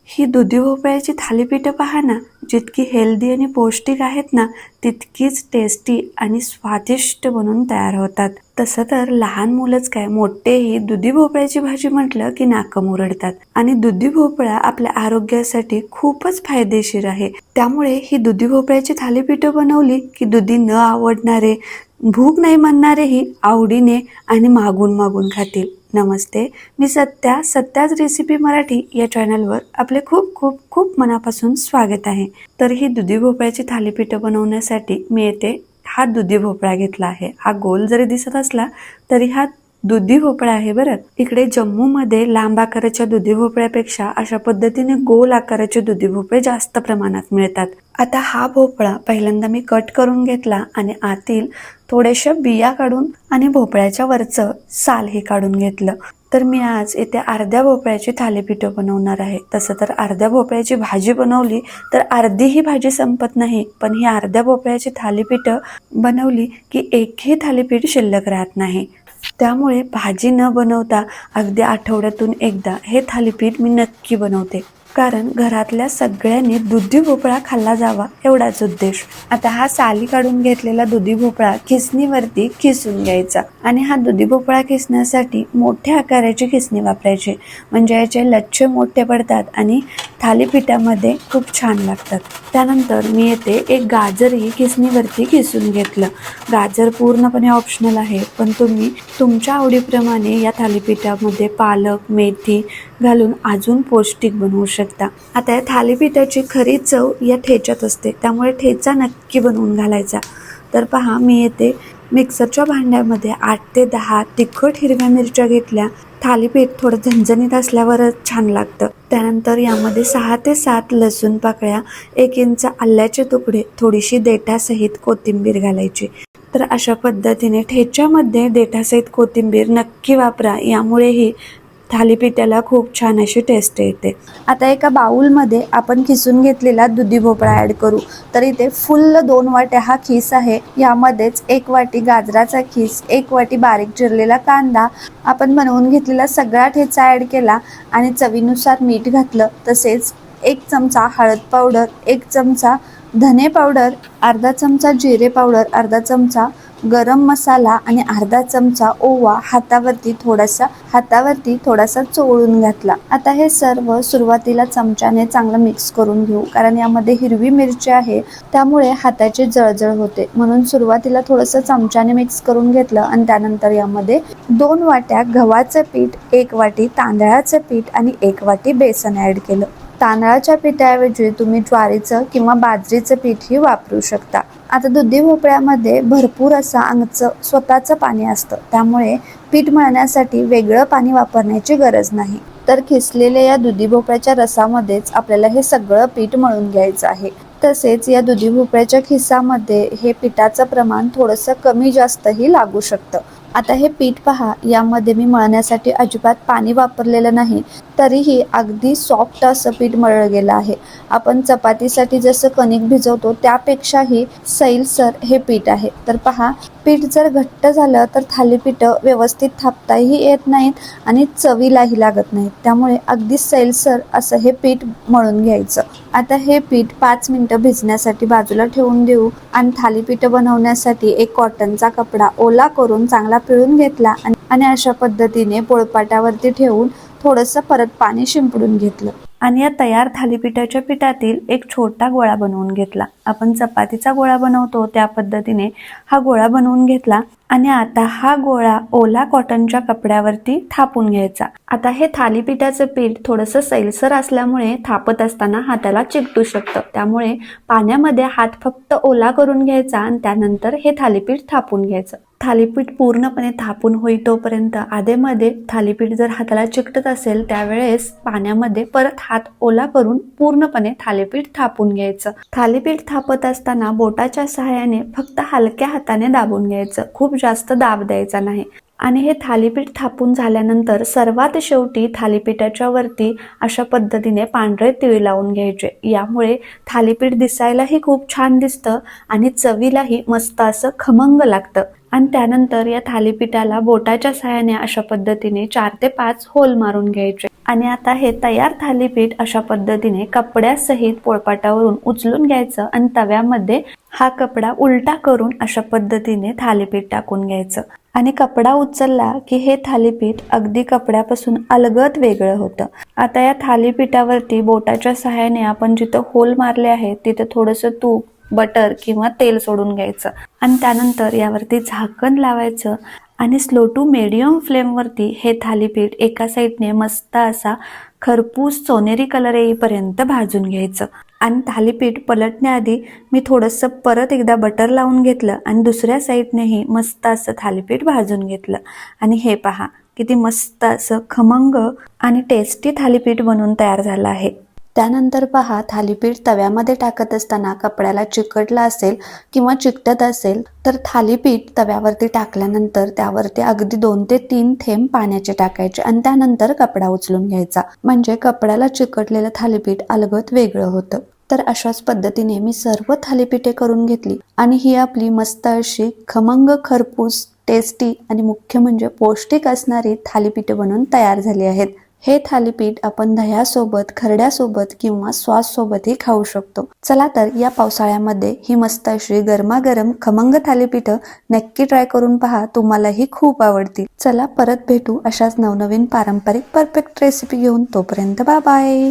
ही दुधी भोपळ्याची थालीपीठं पहा ना, जितकी हेल्दी आणि पौष्टिक आहेत ना, तितकीच टेस्टी आणि स्वादिष्ट बनून तयार होतात. तसं तर लहान मुलंच काय, मोठेही दुधी भोपळ्याची भाजी म्हटलं की नाकं मुरडतात. आणि दुधी भोपळा आपल्या आरोग्यासाठी खूपच फायदेशीर आहे. त्यामुळे ही दुधी भोपळ्याची थालीपीठं बनवली की दुधी न आवडणारे, भूक नाही म्हणणारेही आवडीने आणि मागून मागून खातील. नमस्ते, मी सत्याच रेसिपी मराठी या चॅनलवर आपले खूप खूप खूप मनापासून स्वागत आहे. तर ही दुधी भोपळ्याची थालीपीठं बनवण्यासाठी मी येथे हा दुधी भोपळा घेतला आहे. हा गोल जरी दिसत असला तरी हा दुधी भोपळा आहे बरं. इकडे जम्मूमध्ये लांब आकाराच्या दुधी भोपळ्यापेक्षा अशा पद्धतीने गोल आकाराचे दुधी भोपळे जास्त प्रमाणात मिळतात. आता हा भोपळा पहिल्यांदा मी कट करून घेतला आणि आतील थोड्याशा बिया काढून आणि भोपळ्याच्या वरचं साल हे काढून घेतलं. तर मी आज इथे अर्ध्या भोपळ्याची थालीपीठं बनवणार आहे. तसं तर अर्ध्या भोपळ्याची भाजी बनवली तर अर्धी ही भाजी संपत नाही, पण ही अर्ध्या भोपळ्याची थालीपीठं बनवली की एकही थालीपीठ शिल्लक राहत नाही. त्यामुळे भाजी न बनवता अगदी आठवड्यातून एकदा हे थालीपीठ मी नक्की बनवते, कारण घरातल्या सगळ्यांनी दुधी भोपळा खाल्ला जावा एवढाच उद्देश. आता हा साली काढून घेतलेला दुधी भोपळा खिसणीवरती खिसून घ्यायचा. आणि हा दुधी भोपळा खिसण्यासाठी मोठ्या आकाराची खिसणी वापरायची, म्हणजे याचे लच्छे मोठे पडतात आणि थालीपीठामध्ये खूप छान लागतात. त्यानंतर मी येथे एक गाजरही खिसणीवरती खिसून घेतलं. गाजर पूर्णपणे ऑप्शनल आहे, पण तुम्ही तुमच्या आवडीप्रमाणे या थालीपीठामध्ये पालक, मेथी घालून अजून पौष्टिक बनवू शकता. आता या थालीपीठाची खरी चव या ठेच्यात असते, त्यामुळे ठेचा नक्की बनवून घालायचा. तर पहा, मी येथे मिक्सरच्या भांड्यामध्ये 8 ते 10 तिखट हिरव्या मिरच्या घेतल्या. थालीपीठ थोडं झणझणीत असल्यावरच छान लागतं. त्यानंतर यामध्ये 6 ते 7 लसूण पाकळ्या, 1 इंच आल्याचे तुकडे, थोडीशी देठासहित कोथिंबीर घालायची. तर अशा पद्धतीने ठेच्यामध्ये देठासहित कोथिंबीर नक्की वापरा, यामुळेही थालीपीठाला खूप छान अशी टेस्ट येते. आता एका बाउलमध्ये आपण खिसून घेतलेला दुधी भोपळा ॲड करू. तर इथे फुल्ल 2 वाट्या हा खीस आहे. यामध्येच 1 वाटी गाजराचा खीस, 1 वाटी बारीक चिरलेला कांदा, आपण बनवून घेतलेला सगळा ठेचा ॲड केला आणि चवीनुसार मीठ घातलं. तसेच 1 चमचा हळद पावडर, 1 चमचा धने पावडर, अर्धा चमचा जिरे पावडर, अर्धा चमचा गरम मसाला आणि अर्धा चमचा ओवा हातावरती थोडासा चोळून घातला. आता हे सर्व सुरुवातीला चमच्याने चांगलं मिक्स करून घेऊ, कारण यामध्ये हिरवी मिरची आहे, त्यामुळे हाताची जळजळ होते. म्हणून सुरुवातीला थोडंसं चमच्याने मिक्स करून घेतलं आणि त्यानंतर यामध्ये 2 वाट्या गव्हाचं पीठ, 1 वाटी तांदळाचं पीठ आणि 1 वाटी बेसन ॲड केलं. तांदळाच्या पिठाऐवजी तुम्ही ज्वारीचं किंवा बाजरीचं पीठही वापरू शकता. आता दुधी भोपळ्यामध्ये भरपूर असं अंगचं स्वतःचं पाणी असतं, त्यामुळे पीठ मळण्यासाठी वेगळं पाणी वापरण्याची गरज नाही. तर खिसलेल्या या दुधी भोपळ्याच्या रसामध्येच आपल्याला हे सगळं पीठ मळून घ्यायचं आहे. तसेच या दुधी भोपळ्याच्या खिसामध्ये हे पिठाचं प्रमाण थोडंसं कमी जास्तही लागू शकतं. आता हे पीठ पहा, यामध्ये मी मळण्यासाठी अजिबात पाणी वापरलेलं नाही, तरीही अगदी सॉफ्ट असं पीठ मळलं गेलं आहे. आपण चपातीसाठी जसं कणिक भिजवतो त्यापेक्षाही सैलसर हे पीठ आहे. तर पहा, पीठ जर घट्ट झालं तर थालीपीठं व्यवस्थित थापताही येत नाहीत आणि चवीलाही लागत नाहीत. त्यामुळे अगदी सैलसर असं हे पीठ मळून घ्यायचं. आता हे पीठ 5 मिनिटं भिजण्यासाठी बाजूला ठेवून देऊ आणि थालीपीठं बनवण्यासाठी एक कॉटनचा कपडा ओला करून चांगला पिळून घेतला आणि अशा पद्धतीने पोळपाटावरती ठेवून थोडंसं परत पाणी शिंपडून घेतलं आणि या तयार थालीपीठाच्या पिठातील एक छोटा गोळा बनवून घेतला. आपण चपातीचा गोळा बनवतो त्या पद्धतीने हा गोळा बनवून घेतला आणि आता हा गोळा ओला कॉटनच्या कपड्यावरती थापून घ्यायचा. आता हे थालीपीठाचं पीठ थोडंसं सैलसर असल्यामुळे थापत असताना हाताला चिकटू शकतं, त्यामुळे पाण्यामध्ये हात फक्त ओला करून घ्यायचा आणि त्यानंतर हे थालीपीठ थापून घ्यायचं. थालीपीठ पूर्णपणे थापून होईतोपर्यंत आधेमध्ये थालीपीठ जर हाताला चिकटत असेल त्यावेळेस पाण्यामध्ये परत हात ओला करून पूर्णपणे थालीपीठ थापून घ्यायचं. थालीपीठ थापत असताना बोटाच्या सहाय्याने फक्त हलक्या हाताने दाबून घ्यायचं, खूप जास्त दाब द्यायचा नाही. आणि हे थालीपीठ थापून झाल्यानंतर सर्वात शेवटी थालीपीठाच्या वरती अशा पद्धतीने पांढरे तीळ लावून घ्यायचे. यामुळे थालीपीठ दिसायलाही खूप छान दिसतं आणि चवीलाही मस्त असं खमंग लागतं. आणि त्यानंतर या थालीपीठाला बोटाच्या सहाय्याने अशा पद्धतीने 4 ते 5 होल मारून घ्यायचे. आणि आता हे तयार थालीपीठ अशा पद्धतीने कपड्यासहित पोळपाटावरून उचलून घ्यायचं आणि तव्यामध्ये हा कपडा उलटा करून अशा पद्धतीने थालीपीठ टाकून घ्यायचं आणि कपडा उचलला की हे थालीपीठ अगदी कपड्यापासून अलगद वेगळं होतं. आता या थालीपीठावरती बोटाच्या सहाय्याने आपण जिथं होल मारले आहे तिथं थोडंसं तूप, बटर किंवा तेल सोडून घ्यायचं आणि त्यानंतर यावरती झाकण लावायचं आणि स्लो टू मीडियम फ्लेमवरती हे थालीपीठ एका साईडने मस्त असा खरपूस सोनेरी कलर येईपर्यंत भाजून घ्यायचं. आणि थालीपीठ पलटण्याआधी मी थोडंसं परत एकदा बटर लावून घेतलं आणि दुसऱ्या साईडनेही मस्त असं थालीपीठ भाजून घेतलं. आणि हे पहा किती मस्त असं खमंग आणि टेस्टी थालीपीठ बनवून तयार झालं आहे. त्यानंतर पहा थालीपीठ तव्यामध्ये टाकत असताना कपड्याला चिकटलं असेल किंवा चिकटत असेल तर थालीपीठ तव्यावरती टाकल्यानंतर त्यावरती अगदी 2 ते 3 थेंब पाण्याचे टाकायचे आणि त्यानंतर कपडा उचलून घ्यायचा, म्हणजे कपड्याला चिकटलेलं थालीपीठ अलगद वेगळं होतं. तर अशाच पद्धतीने मी सर्व थालीपीठे करून घेतली आणि ही आपली मस्त अशी खमंग, खरपूस, टेस्टी आणि मुख्य म्हणजे पौष्टिक असणारी थालीपीठे बनवून तयार झाली आहेत. हे थालीपीठ आपण दह्यासोबत, खरड्यासोबत किंवा सॉस सोबतही खाऊ शकतो. चला तर या पावसाळ्यामध्ये ही मस्त अशी गरमागरम खमंग थालीपीठ नक्की ट्राय करून पहा, तुम्हालाही खूप आवडतील. चला परत भेटू अशाच नवनवीन पारंपरिक परफेक्ट रेसिपी घेऊन. तोपर्यंत बाय बाय.